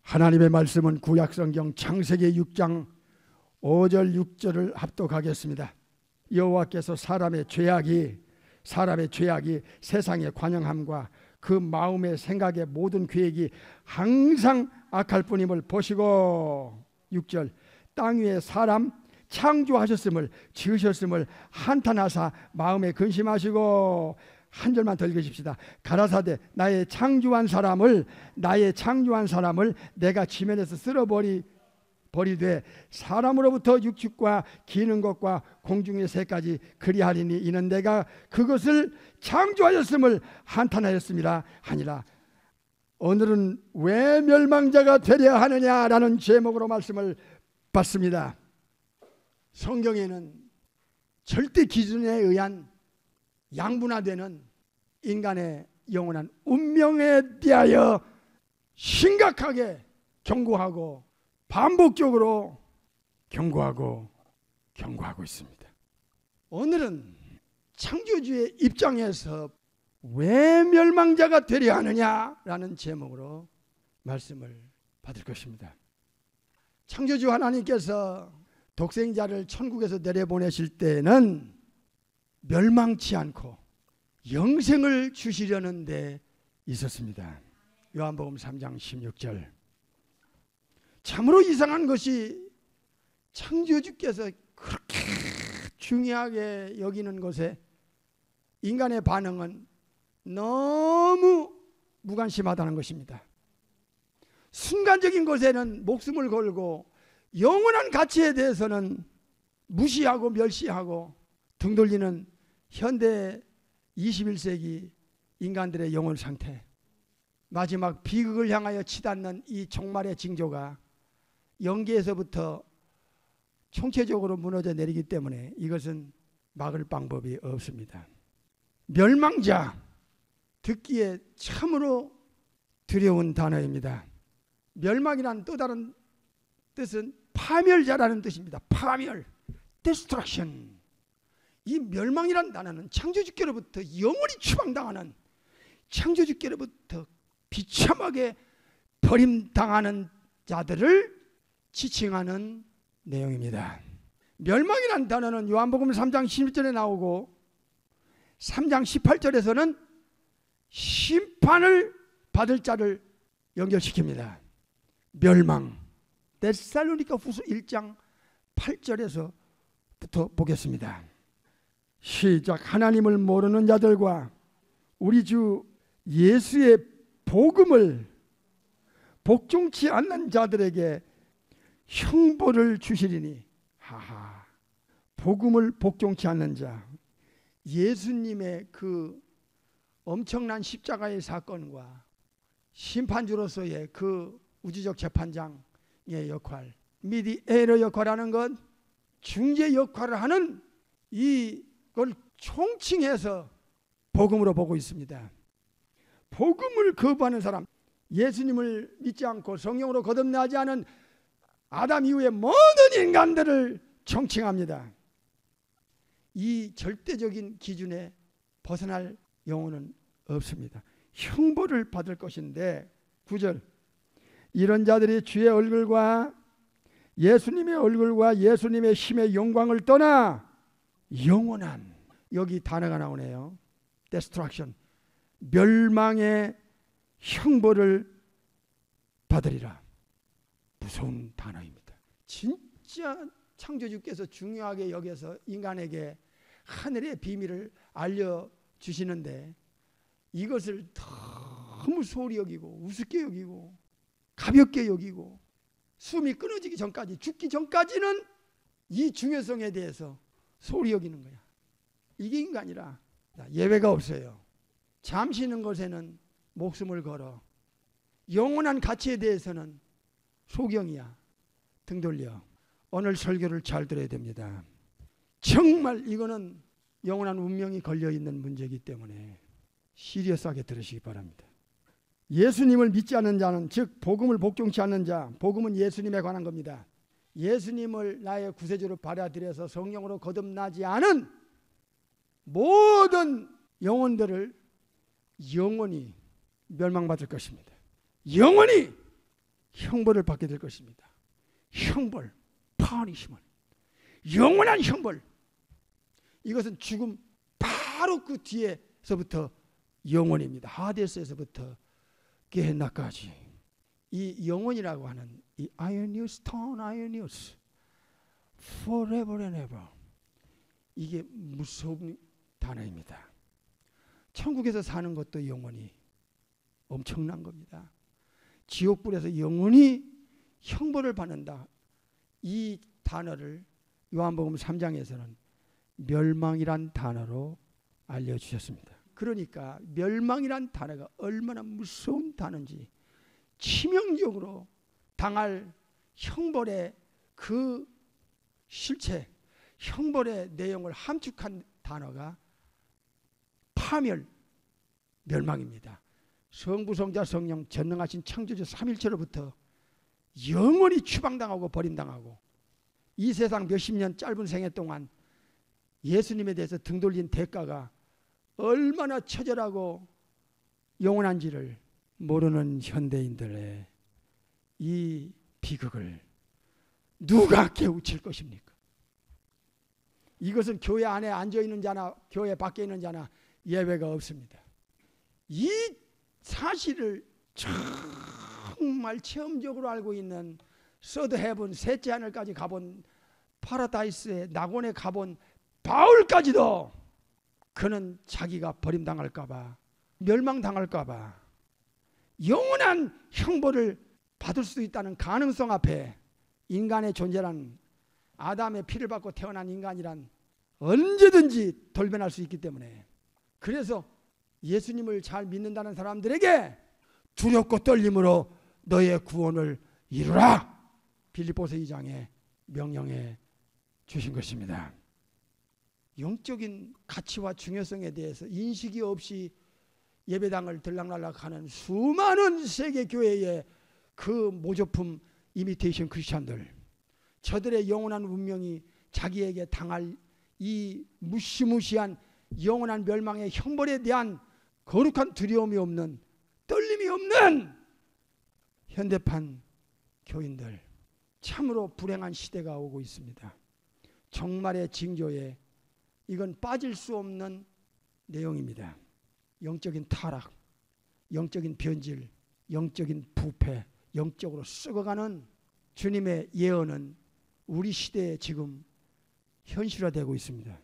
하나님의 말씀은 구약성경 창세기 6장 5절 6절을 합독하겠습니다. 여호와께서 사람의 죄악이 세상의 관영함과 그 마음의 생각의 모든 계획이 항상 악할 뿐임을 보시고 6절 땅 위에 사람 창조하셨음을 지으셨음을 한탄하사 마음에 근심하시고 한 절만 더 읽으십시다. 가라사대 나의 창조한 사람을 내가 지면에서 버리되 사람으로부터 육축과 기는 것과 공중의 새까지 그리하리니 이는 내가 그것을 창조하였음을 한탄하였음이라 하니라. 오늘은 왜 멸망자가 되려 하느냐라는 제목으로 말씀을 받습니다. 성경에는 절대 기준에 의한 양분화되는 인간의 영원한 운명에 대하여 심각하게 경고하고 반복적으로 경고하고 있습니다. 오늘은 창조주의 입장에서 왜 멸망자가 되려 하느냐라는 제목으로 말씀을 받을 것입니다. 창조주 하나님께서 독생자를 천국에서 내려보내실 때는 멸망치 않고 영생을 주시려는 데 있었습니다. 요한복음 3장 16절. 참으로 이상한 것이 창조주께서 그렇게 중요하게 여기는 것에 인간의 반응은 너무 무관심하다는 것입니다. 순간적인 것에는 목숨을 걸고 영원한 가치에 대해서는 무시하고 멸시하고 등 돌리는 현대 21세기 인간들의 영혼 상태, 마지막 비극을 향하여 치닫는 이 종말의 징조가 영계에서부터 총체적으로 무너져 내리기 때문에 이것은 막을 방법이 없습니다. 멸망자, 듣기에 참으로 두려운 단어입니다. 멸망이란 또 다른 뜻은 파멸자라는 뜻입니다. 파멸, destruction. 이 멸망이란 단어는 창조주께로부터 영원히 추방당하는, 창조주께로부터 비참하게 버림당하는 자들을 지칭하는 내용입니다. 멸망이란 단어는 요한복음 3장 16절에 나오고 3장 18절에서는 심판을 받을 자를 연결시킵니다. 멸망. 데살로니가 후서 1장 8절에서부터 보겠습니다. 시작. 하나님을 모르는 자들과 우리 주 예수의 복음을 복종치 않는 자들에게 형벌을 주시리니. 하하. 복음을 복종치 않는 자, 예수님의 그 엄청난 십자가의 사건과 심판주로서의 그 우주적 재판장의 역할, 미디에이터 역할하는 것, 중재 역할을 하는 이걸 총칭해서 복음으로 보고 있습니다. 복음을 거부하는 사람, 예수님을 믿지 않고 성령으로 거듭나지 않은 아담 이후의 모든 인간들을 총칭합니다. 이 절대적인 기준에 벗어날 영혼은 없습니다. 형벌을 받을 것인데 9절. 이런 자들이 주의 얼굴과 예수님의 얼굴과 예수님의 힘의 영광을 떠나 영원한, 여기 단어가 나오네요. destruction, 멸망의 형벌을 받으리라. 무서운 단어입니다. 진짜 창조주께서 중요하게 여겨서 인간에게 하늘의 비밀을 알려주시는데 이것을 너무 소홀히 여기고 우습게 여기고 가볍게 여기고 숨이 끊어지기 전까지, 죽기 전까지는 이 중요성에 대해서 소홀히 여기는 거야. 이게 인간이라. 예외가 없어요. 잠시 있는 것에는 목숨을 걸어 영원한 가치에 대해서는 소경이야. 등 돌려. 오늘 설교를 잘 들어야 됩니다. 정말 이거는 영원한 운명이 걸려있는 문제이기 때문에 시리어스하게 들으시기 바랍니다. 예수님을 믿지 않는 자는, 즉 복음을 복종치 않는 자, 복음은 예수님에 관한 겁니다. 예수님을 나의 구세주로 받아들여서 성령으로 거듭나지 않은 모든 영혼들을 영원히 멸망받을 것입니다. 영원히 형벌을 받게 될 것입니다. 형벌, 파니시먼트, 영원한 형벌. 이것은 죽음 바로 그 뒤에서부터 영원입니다. 하데스에서부터 게헨나까지. 이 영원이라고 하는 이 아이오니우스, 턴 아이오니우스, forever and ever, 이게 무서운 단어입니다. 천국에서 사는 것도 영원히 엄청난 겁니다. 지옥불에서 영원히 형벌을 받는다. 이 단어를 요한복음 3장에서는 멸망이란 단어로 알려주셨습니다. 그러니까 멸망이란 단어가 얼마나 무서운 단어인지, 치명적으로 당할 형벌의 그 실체, 형벌의 내용을 함축한 단어가 파멸, 멸망입니다. 성부, 성자, 성령 전능하신 창조주 삼일체로부터 영원히 추방당하고 버림당하고 이 세상 몇십 년 짧은 생애 동안 예수님에 대해서 등 돌린 대가가 얼마나 처절하고 영원한지를 모르는 현대인들의 이 비극을 누가 깨우칠 것입니까? 이것은 교회 안에 앉아있는 자나 교회 밖에 있는 자나 예외가 없습니다. 이 사실을 정말 체험적으로 알고 있는 서드 헤븐, 셋째 하늘까지 가본, 파라다이스의 낙원에 가본 바울까지도 그는 자기가 버림당할까봐, 멸망당할까봐, 영원한 형벌을 받을 수도 있다는 가능성 앞에 인간의 존재란, 아담의 피를 받고 태어난 인간이란 언제든지 돌변할 수 있기 때문에, 그래서 예수님을 잘 믿는다는 사람들에게 두렵고 떨림으로 너의 구원을 이루라, 빌립보서 2장에 명령해 주신 것입니다. 영적인 가치와 중요성에 대해서 인식이 없이 예배당을 들락날락하는 수많은 세계 교회의 그 모조품 이미테이션 크리스찬들, 저들의 영원한 운명이 자기에게 당할 이 무시무시한 영원한 멸망의 형벌에 대한 거룩한 두려움이 없는, 떨림이 없는 현대판 교인들, 참으로 불행한 시대가 오고 있습니다. 정말의 징조에 이건 빠질 수 없는 내용입니다. 영적인 타락, 영적인 변질, 영적인 부패, 영적으로 썩어가는 주님의 예언은 우리 시대에 지금 현실화되고 있습니다.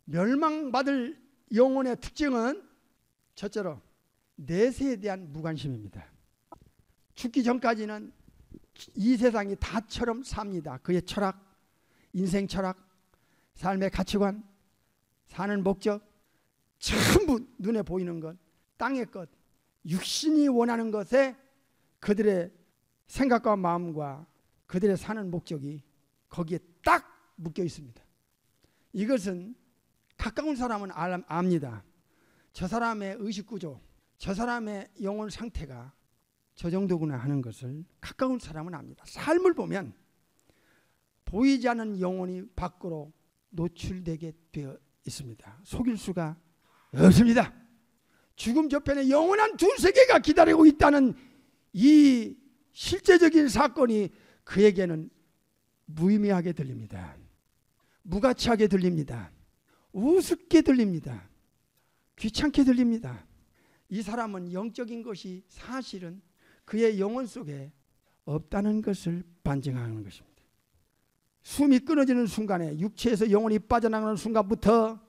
멸망받을 영혼의 특징은 첫째로 내세에 대한 무관심입니다. 죽기 전까지는 이 세상이 다처럼 삽니다. 그의 철학, 인생 철학, 삶의 가치관, 사는 목적, 전부 눈에 보이는 것, 땅의 것, 육신이 원하는 것에 그들의 생각과 마음과 그들의 사는 목적이 거기에 딱 묶여 있습니다. 이것은 가까운 사람은 압니다. 저 사람의 의식구조, 저 사람의 영혼 상태가 저 정도구나 하는 것을 가까운 사람은 압니다. 삶을 보면 보이지 않는 영혼이 밖으로 노출되게 되어 있습니다. 속일 수가 없습니다. 죽음 저편에 영원한 두 세계가 기다리고 있다는 이 실제적인 사건이 그에게는 무의미하게 들립니다. 무가치하게 들립니다. 우습게 들립니다. 귀찮게 들립니다. 이 사람은 영적인 것이 사실은 그의 영혼 속에 없다는 것을 반증하는 것입니다. 숨이 끊어지는 순간에, 육체에서 영혼이 빠져나가는 순간부터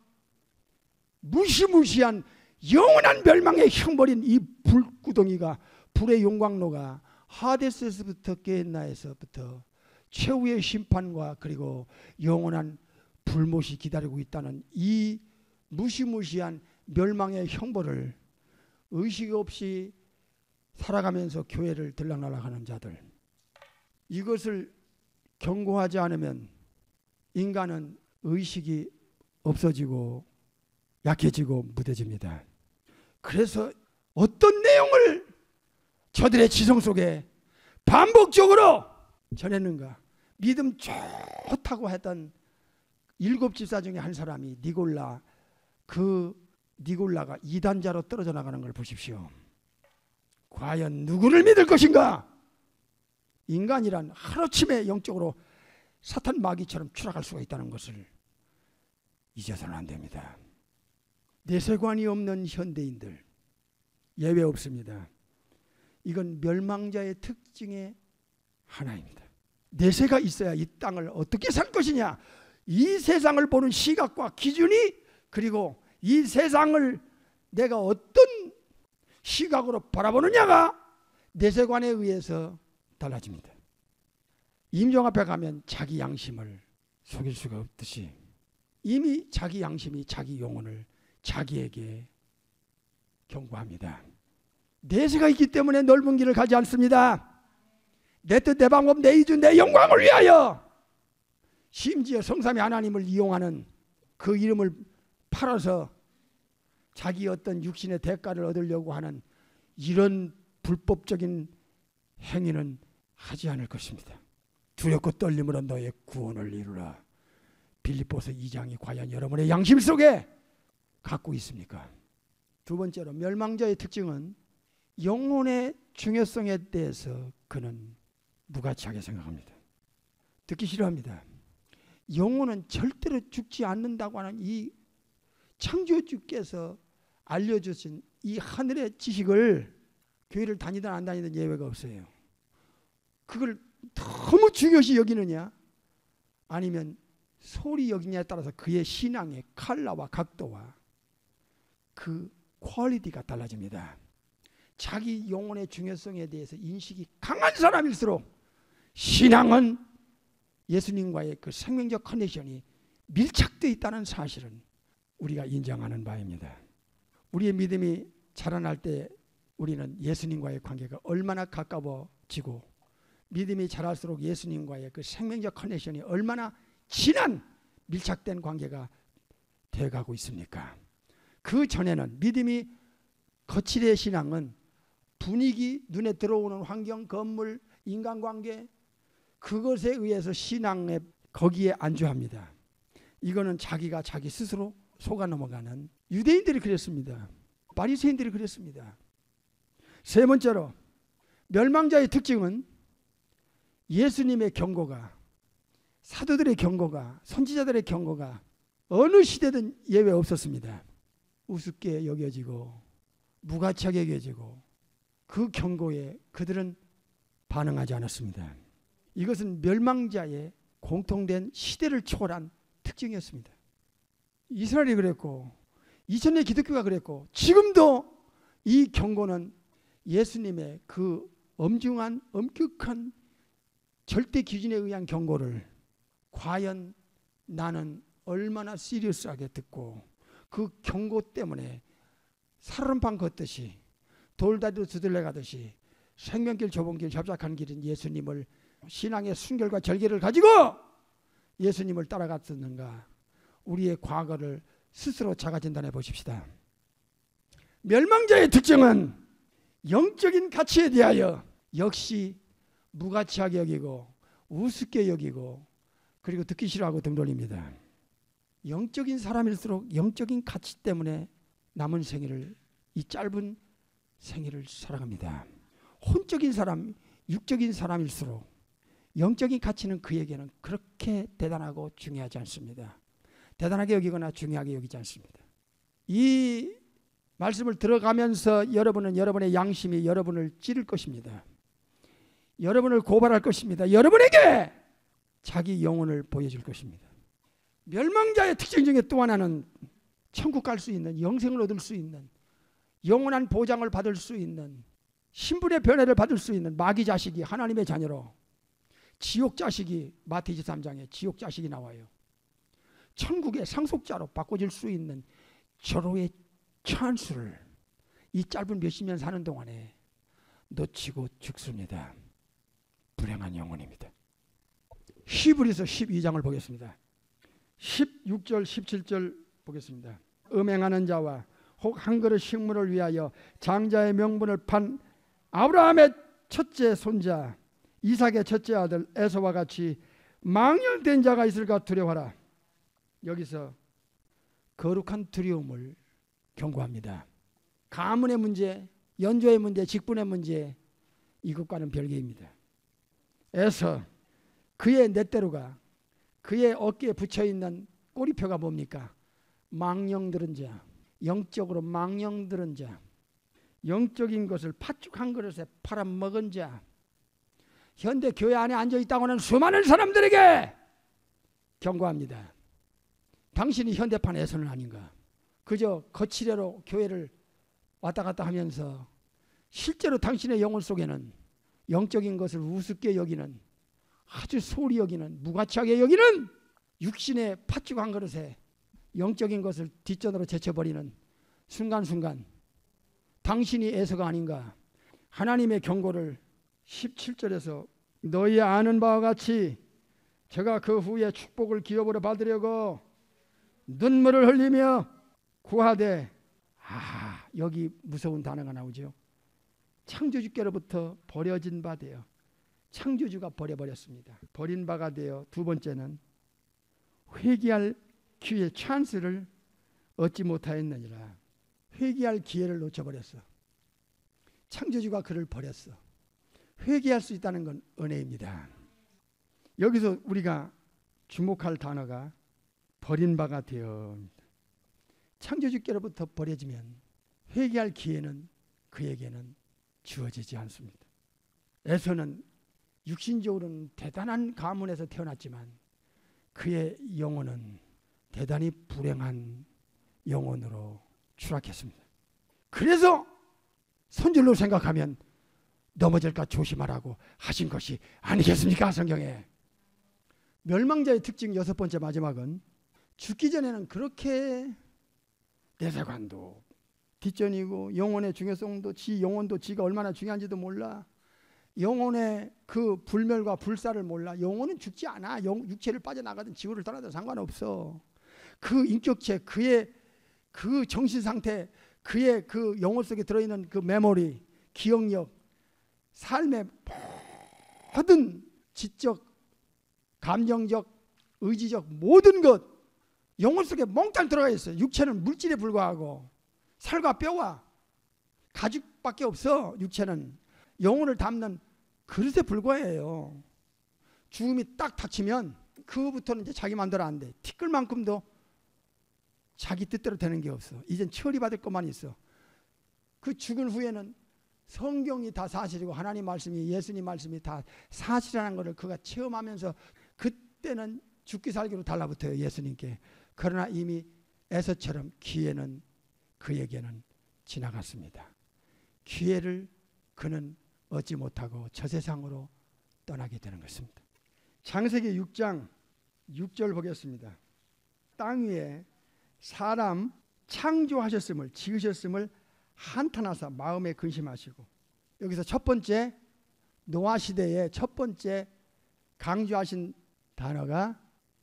무시무시한 영원한 멸망의 형벌인 이 불구덩이가, 불의 용광로가 하데스에서부터 게헨나에서부터 최후의 심판과 그리고 영원한 불못이 기다리고 있다는 이 무시무시한 멸망의 형벌을 의식 없이 살아가면서 교회를 들락날락하는 자들, 이것을 경고하지 않으면 인간은 의식이 없어지고 약해지고 무뎌집니다. 그래서 어떤 내용을 저들의 지성 속에 반복적으로 전했는가? 믿음 좋다고 했던 7집사 중에 한 사람이 니골라, 그 니골라가 이단자로 떨어져 나가는 걸 보십시오. 과연 누구를 믿을 것인가? 인간이란 하루아침에 영적으로 사탄 마귀처럼 추락할 수가 있다는 것을 잊어서는 안 됩니다. 내세관이 없는 현대인들 예외 없습니다. 이건 멸망자의 특징의 하나입니다. 내세가 있어야 이 땅을 어떻게 살 것이냐, 이 세상을 보는 시각과 기준이, 그리고 이 세상을 내가 어떤 시각으로 바라보느냐가 내세관에 의해서 달라집니다. 임종 앞에 가면 자기 양심을 속일 수가 없듯이 이미 자기 양심이 자기 영혼을 자기에게 경고합니다. 내세가 있기 때문에 넓은 길을 가지 않습니다. 내 뜻, 내 방법, 내 이주, 내 영광을 위하여, 심지어 성삼위 하나님을 이용하는 그 이름을 팔아서 자기 어떤 육신의 대가를 얻으려고 하는 이런 불법적인 행위는 하지 않을 것입니다. 두렵고 떨림으로 너의 구원을 이루라. 빌립보서 2장이 과연 여러분의 양심 속에 갖고 있습니까? 두 번째로, 멸망자의 특징은 영혼의 중요성에 대해서 그는 무가치하게 생각합니다. 듣기 싫어합니다. 영혼은 절대로 죽지 않는다고 하는 이 창조주께서 알려주신 이 하늘의 지식을 교회를 다니든 안 다니든 예외가 없어요. 그걸 너무 중요시 여기느냐, 아니면 소홀히 여기냐에 따라서 그의 신앙의 컬러와 각도와 그 퀄리티가 달라집니다. 자기 영혼의 중요성에 대해서 인식이 강한 사람일수록 신앙은 예수님과의 그 생명적 커넥션이 밀착되어 있다는 사실은 우리가 인정하는 바입니다. 우리의 믿음이 자라날 때 우리는 예수님과의 관계가 얼마나 가까워지고, 믿음이 자랄수록 예수님과의 그 생명적 커넥션이 얼마나 진한 밀착된 관계가 되어가고 있습니까? 그 전에는 믿음이 거칠의 신앙은 분위기, 눈에 들어오는 환경, 건물, 인간관계, 그것에 의해서 신앙에 거기에 안주합니다. 이거는 자기가 자기 스스로 속아 넘어가는, 유대인들이 그랬습니다. 바리새인들이 그랬습니다. 세 번째로, 멸망자의 특징은 예수님의 경고가, 사도들의 경고가, 선지자들의 경고가 어느 시대든 예외 없었습니다. 우습게 여겨지고 무가치하게 여겨지고 그 경고에 그들은 반응하지 않았습니다. 이것은 멸망자의 공통된 시대를 초월한 특징이었습니다. 이스라엘이 그랬고 2000년 기독교가 그랬고, 지금도 이 경고는 예수님의 그 엄중한 엄격한 절대 기준에 의한 경고를 과연 나는 얼마나 시리어스하게 듣고, 그 경고 때문에 살얼음판 걷듯이 돌다리로 두들려 가듯이 생명길 좁은 길 협착한 길인 예수님을, 신앙의 순결과 절개를 가지고 예수님을 따라갔었는가, 우리의 과거를 스스로 자가 진단해 보십시다. 멸망자의 특징은 영적인 가치에 대하여 역시 무가치하게 여기고 우습게 여기고, 그리고 듣기 싫어하고 등 돌립니다. 영적인 사람일수록 영적인 가치 때문에 남은 생애를, 이 짧은 생애를 살아갑니다. 혼적인 사람, 육적인 사람일수록 영적인 가치는 그에게는 그렇게 대단하고 중요하지 않습니다. 대단하게 여기거나 중요하게 여기지 않습니다. 이 말씀을 들어가면서 여러분은 여러분의 양심이 여러분을 찌를 것입니다. 여러분을 고발할 것입니다. 여러분에게 자기 영혼을 보여줄 것입니다. 멸망자의 특징 중에 또 하나는 천국 갈 수 있는, 영생을 얻을 수 있는, 영원한 보장을 받을 수 있는, 신분의 변화를 받을 수 있는 마귀 자식이 하나님의 자녀로, 지옥 자식이 마태 23장에 지옥 자식이 나와요. 천국의 상속자로 바꿔질 수 있는 절호의 찬스를 이 짧은 몇십 년 사는 동안에 놓치고 죽습니다. 불행한 영혼입니다. 히브리서 12장을 보겠습니다. 16절 17절 보겠습니다. 음행하는 자와 혹 한 그릇 식물을 위하여 장자의 명분을 판 아브라함의 첫째 손자 이삭의 첫째 아들 에서와 같이 망령된 자가 있을까 두려워하라. 여기서 거룩한 두려움을 경고합니다. 가문의 문제, 연조의 문제, 직분의 문제, 이것과는 별개입니다. 에서 그의 넷대로가 그의 어깨에 붙여있는 꼬리표가 뭡니까? 망령들은 자, 영적으로 망령들은 자, 영적인 것을 팥죽 한 그릇에 팔아먹은 자, 현대 교회 안에 앉아있다고 하는 수많은 사람들에게 경고합니다. 당신이 현대판에서는 아닌가? 그저 거칠애로 교회를 왔다 갔다 하면서 실제로 당신의 영혼 속에는 영적인 것을 우습게 여기는, 아주 소홀히 여기는, 무가치하게 여기는 육신의 팥죽 한 그릇에 영적인 것을 뒷전으로 제쳐버리는 순간순간 당신이 에서가 아닌가? 하나님의 경고를 17절에서 너희 아는 바와 같이 제가 그 후에 축복을 기업으로 받으려고 눈물을 흘리며 구하되, 여기 무서운 단어가 나오죠. 창조주께로부터 버려진 바 되어, 창조주가 버려버렸습니다. 버린 바가 되어, 두 번째는 회개할 기회, 찬스를 얻지 못하였느니라. 회개할 기회를 놓쳐버렸어. 창조주가 그를 버렸어. 회개할 수 있다는 건 은혜입니다. 여기서 우리가 주목할 단어가 버린 바가 되어, 창조주께로부터 버려지면 회개할 기회는 그에게는 주어지지 않습니다. 에서는 육신적으로는 대단한 가문에서 태어났지만 그의 영혼은 대단히 불행한 영혼으로 추락했습니다. 그래서 손절로 생각하면 넘어질까 조심하라고 하신 것이 아니겠습니까? 성경에. 멸망자의 특징 여섯 번째, 마지막은 죽기 전에는 그렇게 내세관도 뒷전이고 영혼의 중요성도, 지 영혼도 지가 얼마나 중요한지도 몰라. 영혼의 그 불멸과 불사를 몰라. 영혼은 죽지 않아. 육체를 빠져나가든 지구를 떠나든 상관없어. 그 인격체, 그의 그 정신상태, 그의 그 영혼 속에 들어있는 그 메모리, 기억력, 삶의 모든 지적, 감정적, 의지적 모든 것 영혼 속에 몽땅 들어가 있어요. 육체는 물질에 불과하고 살과 뼈와 가죽밖에 없어. 육체는 영혼을 담는 그릇에 불과해요. 죽음이 딱 닥치면 그부터는 이제 자기 마음대로 안 돼. 티끌만큼도 자기 뜻대로 되는 게 없어. 이젠 처리받을 것만 있어. 그 죽은 후에는 성경이 다 사실이고 하나님 말씀이, 예수님 말씀이 다 사실이라는 것을 그가 체험하면서 그때는 죽기 살기로 달라붙어요. 예수님께. 그러나 이미 에서처럼 기회는 그에게는 지나갔습니다. 기회를 그는 얻지 못하고 저 세상으로 떠나게 되는 것입니다. 창세기 6장 6절 보겠습니다. 땅 위에 사람 창조하셨음을, 지으셨음을 한탄하사 마음에 근심하시고, 여기서 첫 번째 노아 시대의 첫 번째 강조하신 단어가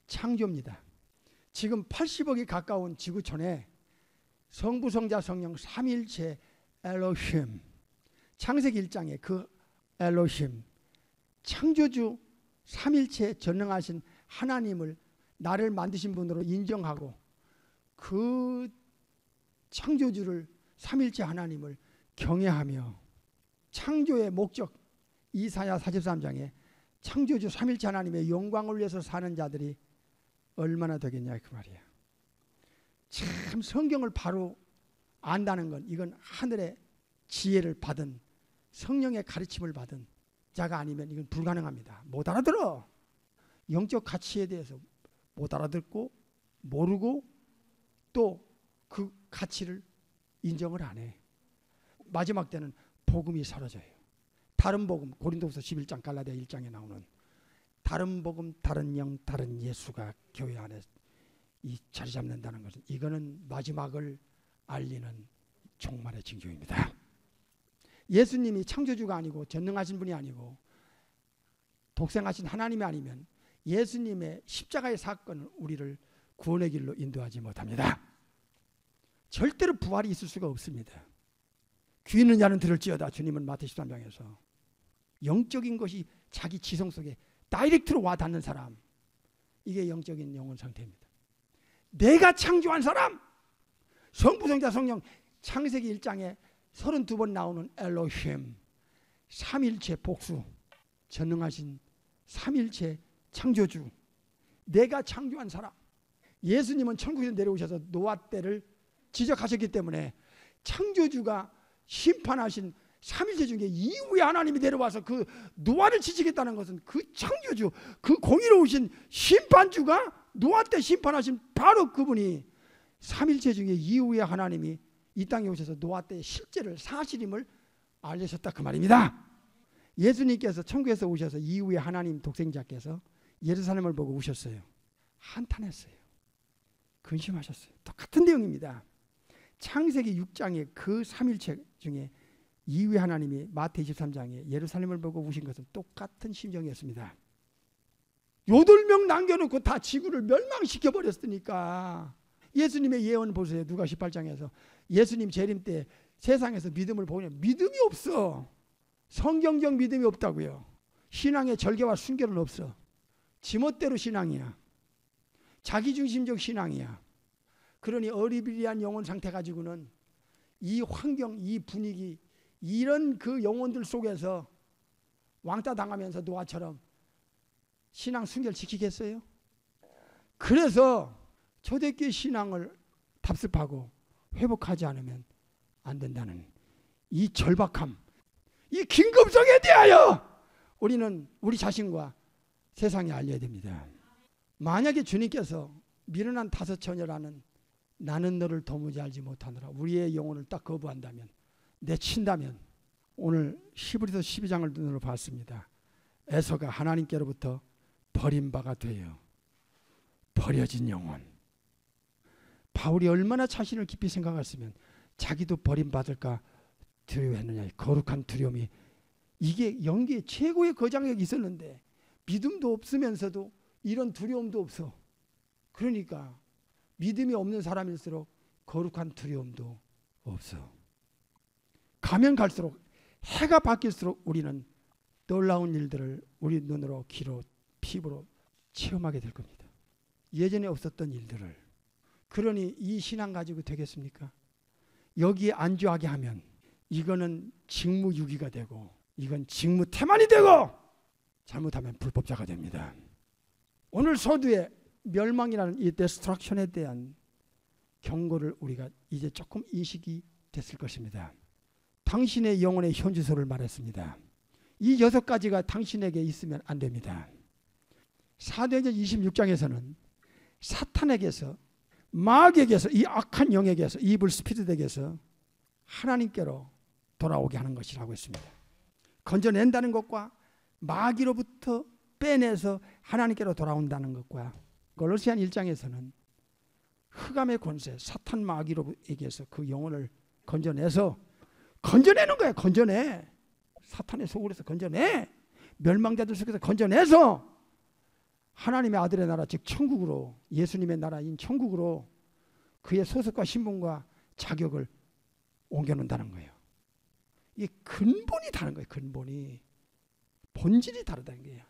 창조입니다. 지금 80억이 가까운 지구촌에 성부, 성자, 성령 삼위일체 엘로힘, 창세기 1장에 그 엘로힘, 창조주 삼위일체 전능하신 하나님을 나를 만드신 분으로 인정하고 그 창조주를, 삼위일체 하나님을 경외하며 창조의 목적, 이사야 43장에 창조주 삼위일체 하나님의 영광을 위해서 사는 자들이 얼마나 되겠냐 그 말이야. 참 성경을 바로 안다는 건 이건 하늘의 지혜를 받은, 성령의 가르침을 받은 자가 아니면 이건 불가능합니다. 못 알아들어. 영적 가치에 대해서 못 알아듣고 모르고 또 그 가치를 인정을 안 해. 마지막 때는 복음이 사라져요. 다른 복음, 고린도후서 11장, 갈라디아 1장에 나오는 다른 복음, 다른 영, 다른 예수가 교회 안에 이 자리 잡는다는 것은 이거는 마지막을 알리는 종말의 징조입니다. 예수님이 창조주가 아니고 전능하신 분이 아니고 독생하신 하나님이 아니면 예수님의 십자가의 사건은 우리를 구원의 길로 인도하지 못합니다. 절대로 부활이 있을 수가 없습니다. 귀 있는 자는 들을지어다. 주님은 마태 13장에서 영적인 것이 자기 지성 속에 다이렉트로 와 닿는 사람, 이게 영적인 영혼 상태입니다. 내가 창조한 사람, 성부, 성자, 성령, 창세기 1장에 32번 나오는 엘로힘, 삼일체 복수, 전능하신 삼일체 창조주, 내가 창조한 사람. 예수님은 천국에서 내려오셔서 노아 때를 지적하셨기 때문에 창조주가 심판하신 삼일체 중에 이후에 하나님이 내려와서 그 노아를 지키겠다는 것은 그 창조주, 그 공의로우신 심판주가 노아 때 심판하신 바로 그분이 삼일체 중에 이후에 하나님이 이 땅에 오셔서 노아 때의 실제를 사실임을 알려셨다 그 말입니다. 예수님께서 천국에서 오셔서 이후에 하나님 독생자께서 예루살렘을 보고 우셨어요. 한탄했어요. 근심하셨어요. 똑같은 내용입니다. 창세기 6장의 그 삼일체 중에 이후에 하나님이 마태 23장에 예루살렘을 보고 우신 것은 똑같은 심정이었습니다. 8명 남겨놓고 다 지구를 멸망시켜 버렸으니까. 예수님의 예언 보세요. 누가 18장에서 예수님 재림 때 세상에서 믿음을 보면 믿음이 없어. 성경적 믿음이 없다고요. 신앙의 절개와 순결은 없어. 지멋대로 신앙이야. 자기중심적 신앙이야. 그러니 어리비리한 영혼 상태 가지고는 이 환경, 이 분위기, 이런 그 영혼들 속에서 왕따 당하면서 노아처럼 신앙 순결 지키겠어요? 그래서 초대교회 신앙을 답습하고 회복하지 않으면 안 된다는 이 절박함, 이 긴급성에 대하여 우리는 우리 자신과 세상에 알려야 됩니다. 만약에 주님께서 미련한 5 처녀라는 나는 너를 도무지 알지 못하노라 우리의 영혼을 딱 거부한다면, 내친다면, 오늘 히브리서 12장을 눈으로 봤습니다. 에서가 하나님께로부터 버림바가 되어 버려진 영혼. 바울이 얼마나 자신을 깊이 생각했으면 자기도 버림받을까 두려워했느냐. 거룩한 두려움이, 이게 연기의 최고의 거장력이 있었는데 믿음도 없으면서도 이런 두려움도 없어. 그러니까 믿음이 없는 사람일수록 거룩한 두려움도 없어. 가면 갈수록, 해가 바뀔수록 우리는 놀라운 일들을 우리 눈으로, 귀로, 피부로 체험하게 될 겁니다. 예전에 없었던 일들을. 그러니 이 신앙 가지고 되겠습니까? 여기에 안주하게 하면 이거는 직무유기가 되고, 이건 직무태만이 되고, 잘못하면 불법자가 됩니다. 오늘 서두에 멸망이라는 이 데스트럭션에 대한 경고를 우리가 이제 조금 인식이 됐을 것입니다. 당신의 영혼의 현주소를 말했습니다. 이 6가지가 당신에게 있으면 안 됩니다. 사도행전 26장에서는 사탄에게서, 마귀에게서, 이 악한 영에게서, 이블 스피릿에게서 하나님께로 돌아오게 하는 것이라고 했습니다. 건져낸다는 것과 마귀로부터 빼내서 하나님께로 돌아온다는 것과, 골로새안 1장에서는 흑암의 권세, 사탄 마귀로에게서 그 영혼을 건져내는 거야. 건져내. 사탄의 소굴에서 건져내. 멸망자들 속에서 건져내서 하나님의 아들의 나라, 즉 천국으로, 예수님의 나라인 천국으로 그의 소속과 신분과 자격을 옮겨놓는다는 거예요. 이게 근본이 다른 거예요. 근본이. 본질이 다르다는 거예요.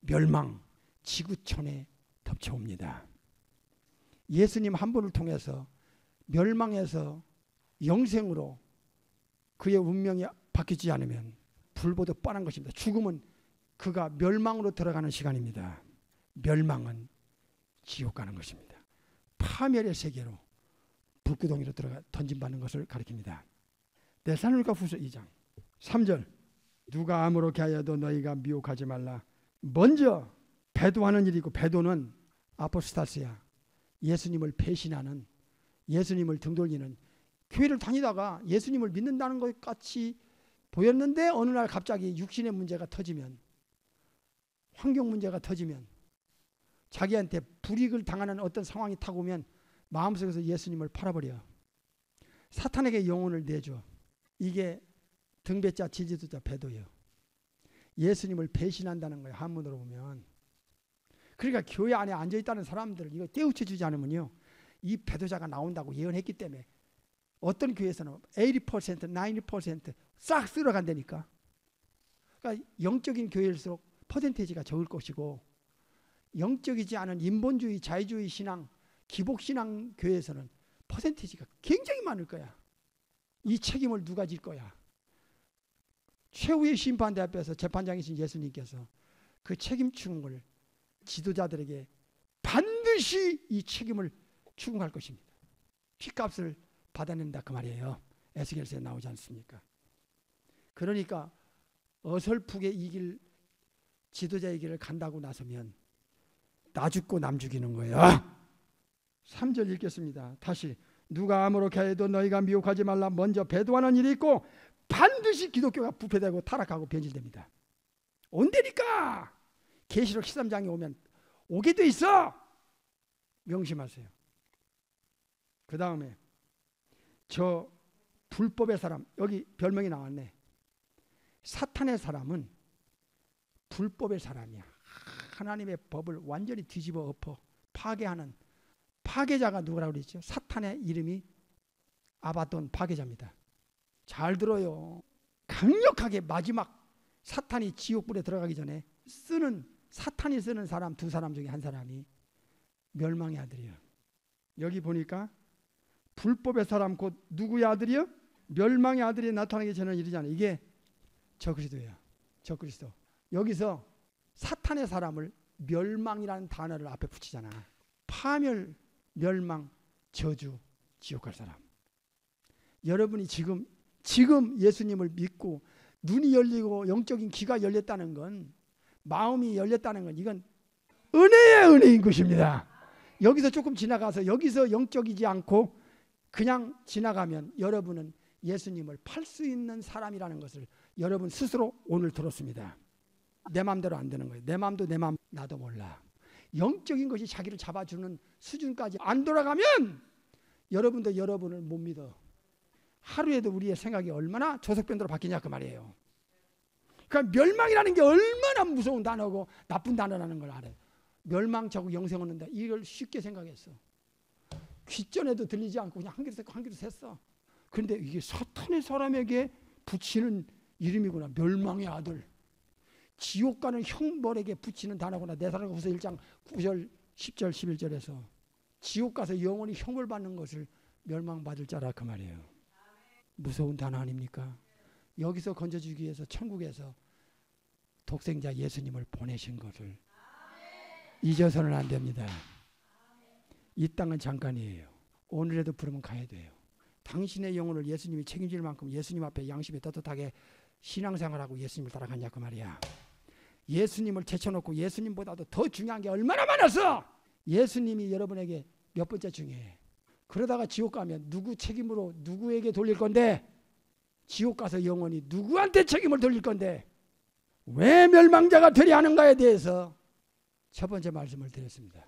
멸망, 지구촌에 덮쳐옵니다. 예수님 한 분을 통해서 멸망에서 영생으로 그의 운명이 바뀌지 않으면 불보듯 뻔한 것입니다. 죽음은 그가 멸망으로 들어가는 시간입니다. 멸망은 지옥 가는 것입니다. 파멸의 세계로, 불구덩이로 들어가 던짐받는 것을 가리킵니다. 데살로니가후서 2장 3절, 누가 아무렇게 하여도 너희가 미혹하지 말라. 먼저 배도하는 일이고, 배도는 아포스타스야. 예수님을 배신하는, 예수님을 등돌리는, 교회를 다니다가 예수님을 믿는다는 것 같이 보였는데 어느 날 갑자기 육신의 문제가 터지면, 환경 문제가 터지면, 자기한테 불이익을 당하는 어떤 상황이 타고 오면 마음속에서 예수님을 팔아버려. 사탄에게 영혼을 내줘. 이게 등배자 지지도자 배도예요. 예수님을 배신한다는 거예요. 한문으로 보면. 그러니까 교회 안에 앉아있다는 사람들을 이거 떼우쳐주지 않으면요, 이 배도자가 나온다고 예언했기 때문에 어떤 교회에서는 80%, 90%싹 쓸어간다니까. 그러니까 영적인 교회일수록 퍼센테이지가 적을 것이고, 영적이지 않은 인본주의, 자유주의 신앙, 기복신앙 교회에서는 퍼센테이지가 굉장히 많을 거야. 이 책임을 누가 질 거야? 최후의 심판대 앞에서 재판장이신 예수님께서 그 책임 추궁을 지도자들에게 반드시 이 책임을 추궁할 것입니다. 핏값을 받아낸다 그 말이에요. 에스겔서에 나오지 않습니까? 그러니까 어설프게 이 길, 지도자의 길을 간다고 나서면 나 죽고 남 죽이는 거예요. 3절 읽겠습니다. 다시. 누가 아무렇게 해도 너희가 미혹하지 말라. 먼저 배도하는 일이 있고 반드시 기독교가 부패되고 타락하고 변질됩니다. 온다니까. 계시록 13장에 오면 오게 돼 있어. 명심하세요. 그 다음에 저 불법의 사람, 여기 별명이 나왔네. 사탄의 사람은 불법의 사람이야. 하나님의 법을 완전히 뒤집어 엎어 파괴하는 파괴자가 누구라고 그랬죠? 사탄의 이름이 아바돈 파괴자입니다. 잘 들어요. 강력하게 마지막 사탄이 지옥불에 들어가기 전에 사탄이 쓰는 사람 두 사람 중에 한 사람이 멸망의 아들이에요. 여기 보니까 불법의 사람 곧 누구의 아들이요? 멸망의 아들이 나타나기 전에 이르잖아요. 이게 적그리스도예요. 적그리스도. 여기서 사탄의 사람을 멸망이라는 단어를 앞에 붙이잖아. 파멸, 멸망, 저주, 지옥 갈 사람. 여러분이 지금 예수님을 믿고 눈이 열리고 영적인 귀가 열렸다는 건, 마음이 열렸다는 건 이건 은혜인 것입니다. 여기서 조금 지나가서 여기서 영적이지 않고 그냥 지나가면 여러분은 예수님을 팔 수 있는 사람이라는 것을 여러분 스스로 오늘 들었습니다. 내 마음대로 안 되는 거예요. 내 마음도 내 마음 나도 몰라. 영적인 것이 자기를 잡아주는 수준까지 안 돌아가면 여러분도 여러분을 못 믿어. 하루에도 우리의 생각이 얼마나 조석변도로 바뀌냐 그 말이에요. 그러니까 멸망이라는 게 얼마나 무서운 단어고 나쁜 단어라는 걸 알아요. 멸망자고 영생 얻는다. 이걸 쉽게 생각했어. 귓전에도 들리지 않고 그냥 한 그릇 했어. 그런데 이게 사탄의 사람에게 붙이는 이름이구나. 멸망의 아들. 지옥 가는 형벌에게 붙이는 단어구나. 데살로니가후서 1장 9절 10절 11절에서 지옥 가서 영원히 형벌 받는 것을 멸망받을 자라 그 말이에요. 무서운 단어 아닙니까? 여기서 건져주기 위해서 천국에서 독생자 예수님을 보내신 것을 잊어서는 안 됩니다. 이 땅은 잠깐이에요. 오늘에도 부르면 가야 돼요. 당신의 영혼을 예수님이 책임질 만큼 예수님 앞에 양심에 떳떳하게 신앙생활하고 예수님을 따라갔냐 그 말이야. 예수님을 제쳐놓고 예수님보다도 더 중요한 게 얼마나 많았어. 예수님이 여러분에게 몇 번째 중요해. 그러다가 지옥 가면 누구 책임으로 누구에게 돌릴 건데, 지옥 가서 영원히 누구한테 책임을 돌릴 건데, 왜 멸망자가 되려 하는가에 대해서 첫 번째 말씀을 드렸습니다.